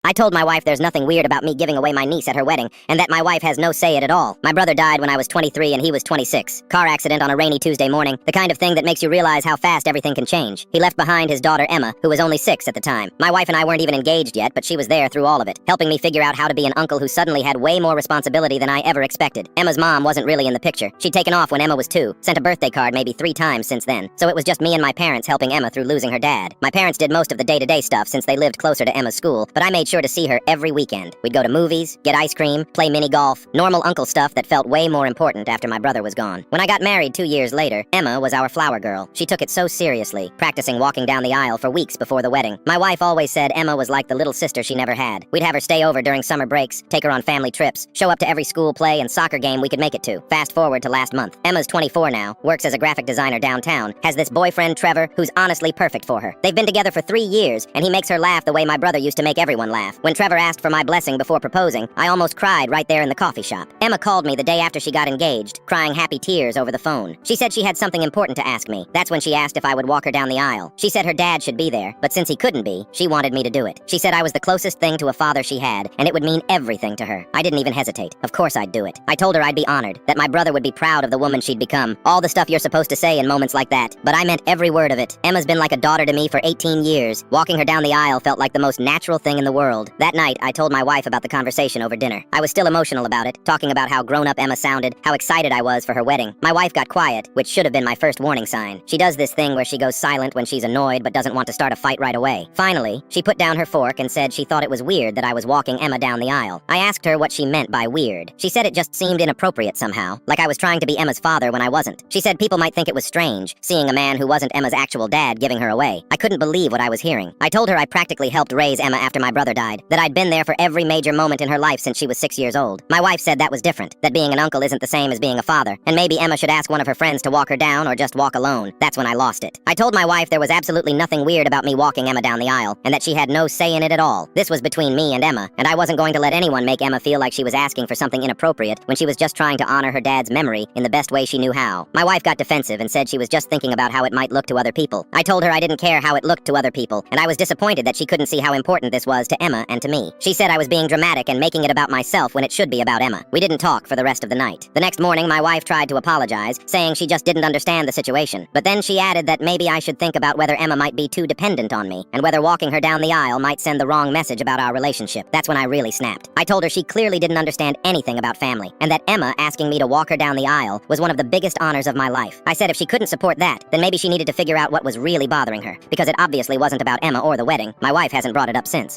I told my wife there's nothing weird about me giving away my niece at her wedding, and that my wife has no say in it at all. My brother died when I was 23 and he was 26. Car accident on a rainy Tuesday morning, the kind of thing that makes you realize how fast everything can change. He left behind his daughter Emma, who was only 6 at the time. My wife and I weren't even engaged yet, but she was there through all of it, helping me figure out how to be an uncle who suddenly had way more responsibility than I ever expected. Emma's mom wasn't really in the picture. She'd taken off when Emma was 2, sent a birthday card maybe 3 times since then, so it was just me and my parents helping Emma through losing her dad. My parents did most of the day-to-day stuff since they lived closer to Emma's school, but I made sure to see her every weekend. We'd go to movies, get ice cream, play mini golf, normal uncle stuff that felt way more important after my brother was gone. When I got married 2 years later, Emma was our flower girl. She took it so seriously, practicing walking down the aisle for weeks before the wedding. My wife always said Emma was like the little sister she never had. We'd have her stay over during summer breaks, take her on family trips, show up to every school play and soccer game we could make it to. Fast forward to last month. Emma's 24 now, works as a graphic designer downtown, has this boyfriend Trevor who's honestly perfect for her. They've been together for 3 years, and he makes her laugh the way my brother used to make everyone laugh. When Trevor asked for my blessing before proposing, I almost cried right there in the coffee shop. Emma called me the day after she got engaged, crying happy tears over the phone. She said she had something important to ask me. That's when she asked if I would walk her down the aisle. She said her dad should be there, but since he couldn't be, she wanted me to do it. She said I was the closest thing to a father she had, and it would mean everything to her. I didn't even hesitate. Of course I'd do it. I told her I'd be honored, that my brother would be proud of the woman she'd become. All the stuff you're supposed to say in moments like that, but I meant every word of it. Emma's been like a daughter to me for 18 years. Walking her down the aisle felt like the most natural thing in the world. That night, I told my wife about the conversation over dinner. I was still emotional about it, talking about how grown-up Emma sounded, how excited I was for her wedding. My wife got quiet, which should have been my first warning sign. She does this thing where she goes silent when she's annoyed but doesn't want to start a fight right away. Finally, she put down her fork and said she thought it was weird that I was walking Emma down the aisle. I asked her what she meant by weird. She said it just seemed inappropriate somehow, like I was trying to be Emma's father when I wasn't. She said people might think it was strange, seeing a man who wasn't Emma's actual dad giving her away. I couldn't believe what I was hearing. I told her I practically helped raise Emma after my brother died, that I'd been there for every major moment in her life since she was 6 years old. My wife said that was different, that being an uncle isn't the same as being a father, and maybe Emma should ask one of her friends to walk her down or just walk alone. That's when I lost it. I told my wife there was absolutely nothing weird about me walking Emma down the aisle, and that she had no say in it at all. This was between me and Emma, and I wasn't going to let anyone make Emma feel like she was asking for something inappropriate when she was just trying to honor her dad's memory in the best way she knew how. My wife got defensive and said she was just thinking about how it might look to other people. I told her I didn't care how it looked to other people, and I was disappointed that she couldn't see how important this was to Emma and to me. She said I was being dramatic and making it about myself when it should be about Emma. We didn't talk for the rest of the night. The next morning, my wife tried to apologize, saying she just didn't understand the situation. But then she added that maybe I should think about whether Emma might be too dependent on me, and whether walking her down the aisle might send the wrong message about our relationship. That's when I really snapped. I told her she clearly didn't understand anything about family, and that Emma asking me to walk her down the aisle was one of the biggest honors of my life. I said if she couldn't support that, then maybe she needed to figure out what was really bothering her, because it obviously wasn't about Emma or the wedding. My wife hasn't brought it up since.